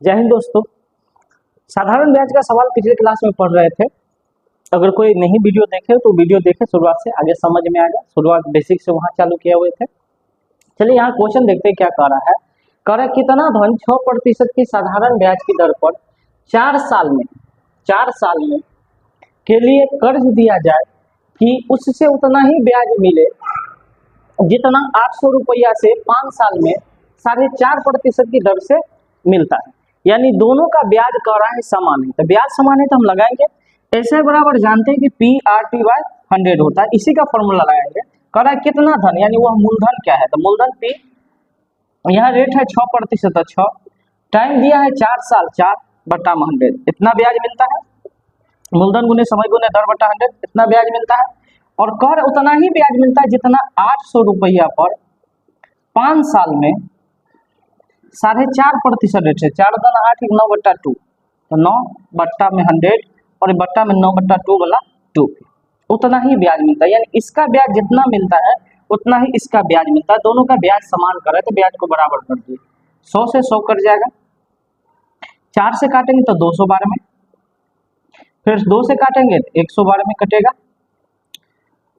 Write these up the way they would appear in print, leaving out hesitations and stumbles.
जय हिंद दोस्तों। साधारण ब्याज का सवाल पिछले क्लास में पढ़ रहे थे। अगर कोई नहीं वीडियो देखे तो वीडियो देखे, शुरुआत से आगे समझ में आएगा। शुरुआत बेसिक से वहां चालू किए हुए थे। चलिए यहाँ क्वेश्चन देखते हैं क्या कह रहा है। कह रहा है कितना धन 6% की साधारण ब्याज की दर पर 4 साल में के लिए कर्ज दिया जाए कि उससे उतना ही ब्याज मिले जितना 800 रुपया से 5 साल में 4.5% की दर से मिलता है। यानी दोनों का ब्याज कह रहा है समान है, तो ब्याज समान है तो हम लगाएंगे ऐसे बराबर जानते हैं कि P/T/100 होता है। इसी का फॉर्मूला लगाएंगे। कह रहा है कितना धन, यानी वह मूलधन क्या है, तो मूलधन P, यहाँ रेट है 6%, 6 टाइम दिया है 4 साल, 4/100 इतना ब्याज मिलता है। मूलधन गुने समय गुने दर बटा 100 इतना ब्याज मिलता है। और कह रहे उतना ही ब्याज मिलता है जितना 800 रुपया पर 5 साल में 4.5% रेट से 4 दाना 8 9/2 तो 9/100 और बट्टा में 9/2 वाला 2 उतना ही ब्याज मिलता है। यानी इसका ब्याज जितना मिलता है उतना ही इसका ब्याज मिलता है। दोनों का ब्याज समान कर रहे तो ब्याज को बराबर कर दिए। 100 से 100 कट जाएगा, 4 से काटेंगे तो 212 में, फिर 2 से काटेंगे तो 112 में कटेगा,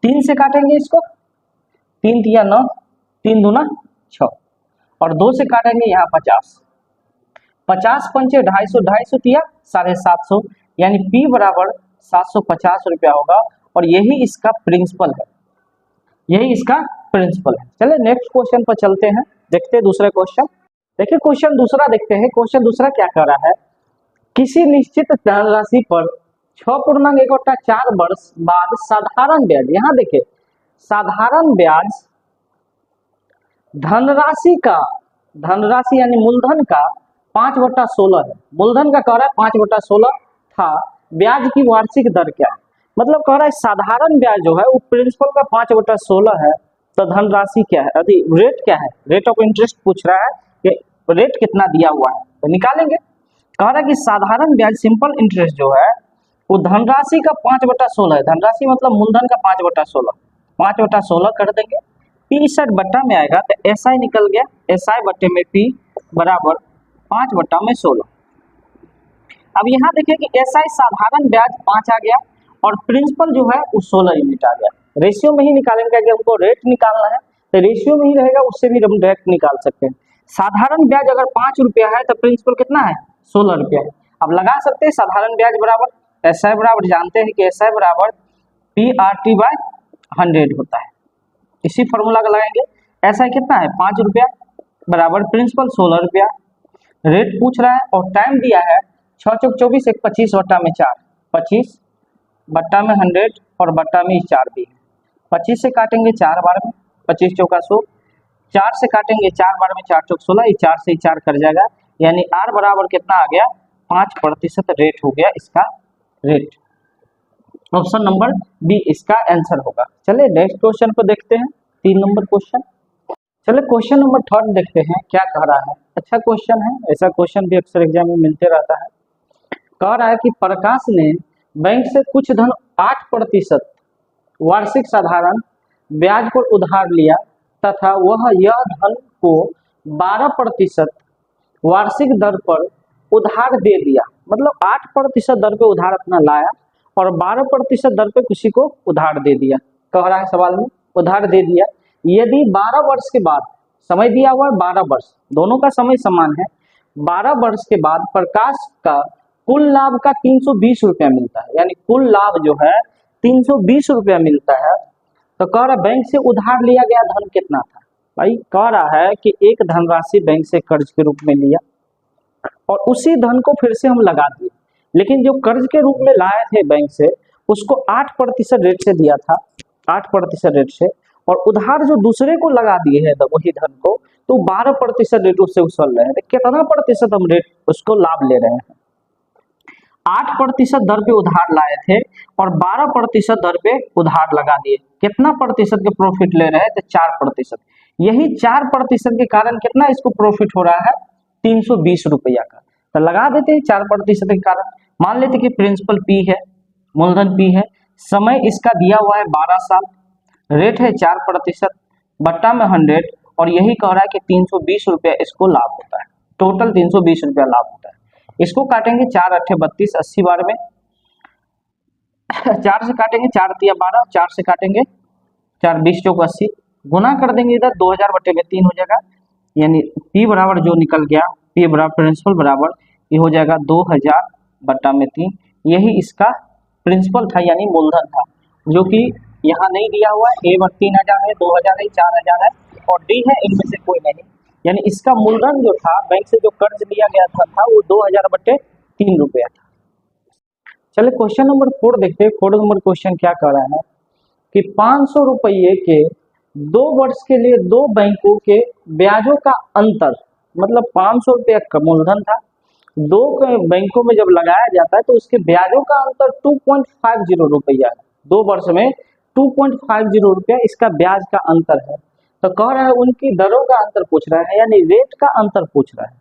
3 से काटेंगे इसको, 3 तिया 9, 3 दूना 6 और 2 से काटेंगे यहाँ 50 पंचे 250, 250 तिया 750, यानी P बराबर 750 रुपया होगा। और यही इसका प्रिंसिपल है, यही इसका प्रिंसिपल है। चलिए नेक्स्ट क्वेश्चन पर चलते हैं, देखते हैं दूसरा क्वेश्चन। देखिए क्वेश्चन दूसरा देखते हैं। क्वेश्चन दूसरा क्या कर रहा है, किसी निश्चित धनराशि पर 6.4 वर्ष बाद साधारण ब्याज, यहाँ देखिए साधारण ब्याज धनराशि यानी मूलधन का 5/16 है। मूलधन का कह रहा है 5/16 था। ब्याज की वार्षिक दर क्या है, मतलब कह रहा है साधारण ब्याज जो है वो प्रिंसिपल का 5/16 है, तो धनराशि क्या है, अभी रेट क्या है, रेट ऑफ इंटरेस्ट पूछ रहा है कि रेट कितना दिया हुआ है, तो निकालेंगे। कह रहा है कि साधारण ब्याज सिंपल इंटरेस्ट जो है वो धनराशि का 5/16 है। धनराशि मतलब मूलधन का 5/16 कर देंगे। P इस साइड बट्टा में आएगा तो SI निकल गया, SI बट्टे में P बराबर 5/16। अब यहाँ देखिए कि SI साधारण ब्याज 5 आ गया और प्रिंसिपल जो है वो 16 यूनिट आ गया। रेशियो में ही निकालेंगे, अगर हमको रेट निकालना है तो रेशियो में ही रहेगा, उससे भी हम डायरेक्ट निकाल सकते हैं। साधारण ब्याज अगर 5 रुपया है तो प्रिंसिपल कितना है, 16 रुपया है। अब लगा सकते हैं साधारण ब्याज बराबर SI बराबर, जानते हैं कि SI बराबर P/T/100 होता है। इसी फॉर्मूला का लगाएंगे। SI कितना है 5 रुपया बराबर प्रिंसिपल 16 रुपया, रेट पूछ रहा है और टाइम दिया है 6 चौक 24, 1 25 बट्टा में 4, 25 बट्टा में 100 और बट्टा में 4 भी है। 25 से काटेंगे 4 बार में, 25 चौका 100, 4 से काटेंगे 4 बार में, 4 चौक 16, 4 से 4 कर जाएगा, यानी R बराबर कितना आ गया 5% रेट हो गया इसका रेट। ऑप्शन नंबर बी इसका आंसर होगा। चलिए नेक्स्ट क्वेश्चन को देखते हैं, 3 नंबर क्वेश्चन। चलिए क्वेश्चन नंबर 3 देखते हैं क्या कह रहा है। अच्छा क्वेश्चन है, ऐसा क्वेश्चन भी अक्सर एग्जाम में मिलते रहता है। कह रहा है कि प्रकाश ने बैंक से कुछ धन 8% वार्षिक साधारण ब्याज पर उधार लिया तथा वह यह धन को 12% वार्षिक दर पर उधार दे दिया। मतलब 8% दर पे उधार अपना लाया और 12% दर पे किसी को उधार दे दिया। कह रहा है सवाल में उधार दे दिया, यदि 12 वर्ष के बाद, समय दिया हुआ है 12 वर्ष, दोनों का समय समान है, 12 वर्ष के बाद प्रकाश का कुल लाभ का 320 रुपया मिलता है, यानी कुल लाभ जो है 320 रुपया मिलता है। तो कह रहा बैंक से उधार लिया गया धन कितना था। भाई कह रहा है कि एक धनराशि बैंक से कर्ज के रूप में लिया और उसी धन को फिर से हम लगा दिए, लेकिन जो कर्ज के रूप में लाए थे बैंक से उसको 8% रेट से दिया था, 8% रेट से, और उधार जो दूसरे को लगा दिए हैं वही धन को, तो 12% रेट उससे उछल रहे हैं। तो कितना प्रतिशत हम रेट उसको लाभ ले रहे हैं, 8% दर पे उधार लाए थे और 12% दर पे उधार लगा दिए, कितना प्रतिशत के प्रॉफिट ले रहे हैं, तो 4%। यही 4% के कारण कितना इसको प्रॉफिट हो रहा है, 320 रुपया का। तो लगा देते हैं 4% के कारण। मान लेते कि प्रिंसिपल P है, मूलधन P है, समय इसका दिया हुआ है 12 साल, रेट है 4%, बट्टा में 100 और यही कह रहा है कि 320 रुपया इसको लाभ होता है। टोटल 320 रुपया लाभ होता है। इसको काटेंगे 4 अट्ठे 32 80 बार में 4 से काटेंगे 4 तिया 12, 4 से काटेंगे 4 20 चौक 80, गुना कर देंगे इधर 2000 बटे में 3 हो जाएगा, यानी P बराबर जो निकल गया P बराबर प्रिंसिपल बराबर ये हो जाएगा 2000 बटा में 3। यही इसका प्रिंसिपल था यानी मूलधन था, जो कि यहाँ नहीं दिया हुआ है। A 3000 है, 2000 है, 4000 है और D है, इनमें से कोई नहीं, यानी इसका मूलधन जो था बैंक से जो कर्ज लिया गया था वो 2000 बटे 3 रुपया था। चलिए क्वेश्चन नंबर 4 देखते हैं। 4 नंबर क्वेश्चन क्या कर रहा है कि 500 रुपये के 2 वर्ष के लिए 2 बैंकों के ब्याजों का अंतर, मतलब 500 रुपया का मूलधन था, 2 बैंकों में जब लगाया जाता है तो उसके ब्याजों का अंतर 2.50 रुपया है। 2 वर्ष में 2.50 रुपया इसका ब्याज का अंतर है। तो कह रहा है उनकी दरों का अंतर पूछ रहा है, यानी रेट का अंतर पूछ रहा है।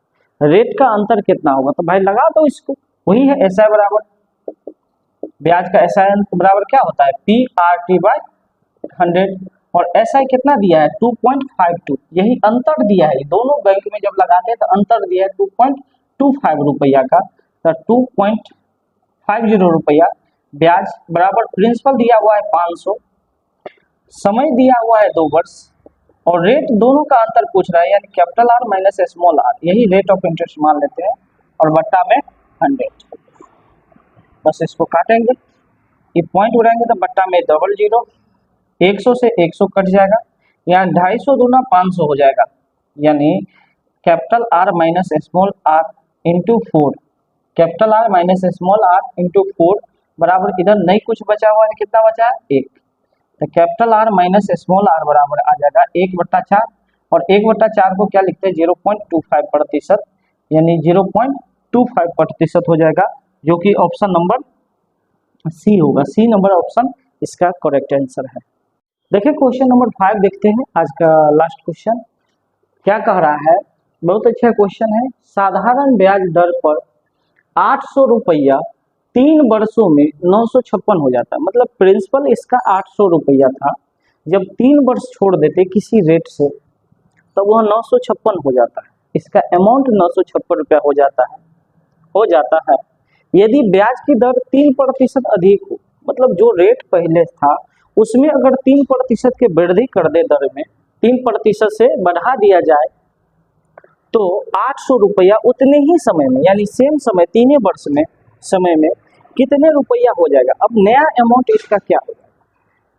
रेट का अंतर कितना होगा, तो भाई लगा दो इसको, वही है SI बराबर ब्याज का SI बराबर क्या होता है PRT/100 और SI कितना दिया है 2.52, यही अंतर दिया है। दोनों बैंक में जब लगाते हैं तो अंतर दिया है 2.25 रुपया का, तो 2.50 रुपया ब्याज बराबर प्रिंसिपल दिया हुआ है 500, समय दिया हुआ है 2 वर्ष और रेट दोनों का अंतर पूछ रहा है, यानी capital R minus small r, यही रेट ऑफ इंटरेस्ट मान लेते हैं और बट्टा में 100। बस इसको काटेंगे, ये पॉइंट उड़ाएंगे तो बट्टा में 00, 100 से 100 कट जाएगा, यहाँ 250 दूना 500 हो जाएगा, यानी capital R minus small r into 4, capital R minus small r into 4 बराबर इधर नहीं कुछ बचा हुआ है, कितना बचा है 1, तो capital R minus small r बराबर आ जाएगा 1/4 और 1/4 को क्या लिखते हैं 0.25%, यानी 0.25% हो जाएगा, जो कि ऑप्शन नंबर सी होगा। सी नंबर ऑप्शन इसका करेक्ट आंसर है। देखिए क्वेश्चन नंबर 5 देखते हैं, आज का लास्ट क्वेश्चन क्या कह रहा है, बहुत अच्छा क्वेश्चन है। साधारण ब्याज दर पर 800 रुपया 3 वर्षों में 956 हो जाता है, मतलब प्रिंसिपल इसका 800 रुपया था, जब 3 वर्ष छोड़ देते किसी रेट से तो वह 956 हो जाता है, इसका अमाउंट 956 रुपया हो जाता है। यदि ब्याज की दर 3% अधिक हो, मतलब जो रेट पहले था उसमें अगर 3% की वृद्धि कर दे, दर में 3% से बढ़ा दिया जाए तो 800 रुपया उतने ही समय में, यानी सेम समय 3 वर्ष में समय में कितने रुपया हो जाएगा। अब नया अमाउंट इसका क्या होगा,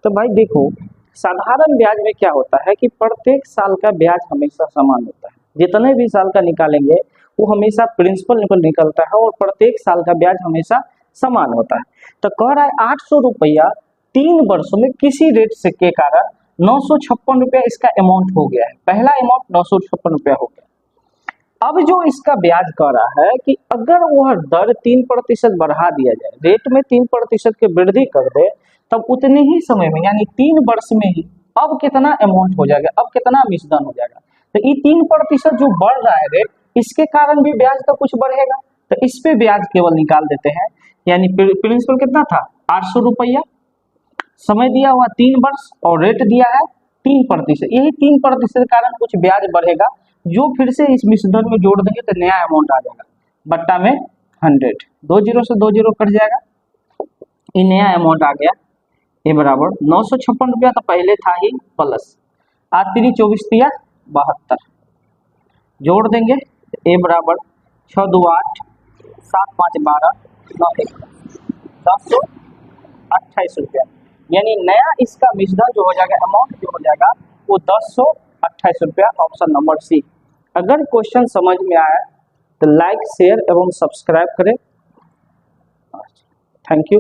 तो भाई देखो साधारण ब्याज में क्या होता है कि प्रत्येक साल का ब्याज हमेशा समान होता है, जितने भी साल का निकालेंगे वो हमेशा प्रिंसिपल निकलता है और प्रत्येक साल का ब्याज हमेशा समान होता है। तो कह रहा है 800 रुपया 3 वर्षों में किसी रेट से के कारण 956 रुपया इसका अमाउंट हो गया है, पहला अमाउंट 956 रुपया हो गया। अब जो इसका ब्याज कह रहा है कि अगर वह दर 3% बढ़ा दिया जाए, रेट में 3% की वृद्धि कर दे, तब उतने ही समय में यानी 3 वर्ष में ही अब कितना अमाउंट हो जाएगा, अब कितना मिश्रण हो जाएगा। तो ये 3% जो बढ़ रहा है रेट, इसके कारण भी ब्याज का कुछ बढ़ेगा, तो इस पे ब्याज केवल निकाल देते हैं, यानी प्रिंसिपल कितना था 800 रुपया, समय दिया हुआ 3 वर्ष और रेट दिया है 3%, यही 3% के कारण कुछ ब्याज बढ़ेगा, जो फिर से इस मिश्रण में जोड़ देंगे तो नया अमाउंट आ जाएगा, बट्टा में 100, 2 0 से 2 0 कट जाएगा, ये नया अमाउंट आ गया। ये बराबर 956 रुपया तो पहले था ही, प्लस 8 3 24 तिया 72 जोड़ देंगे, ए बराबर 6 2 8 7 5 12 9 1 1028 रुपया, यानी नया इसका मिश्रण जो हो जाएगा, अमाउंट जो हो जाएगा वो 1028 रुपया, ऑप्शन नंबर सी। अगर क्वेश्चन समझ में आया तो लाइक शेयर एवं सब्सक्राइब करें। Thank you.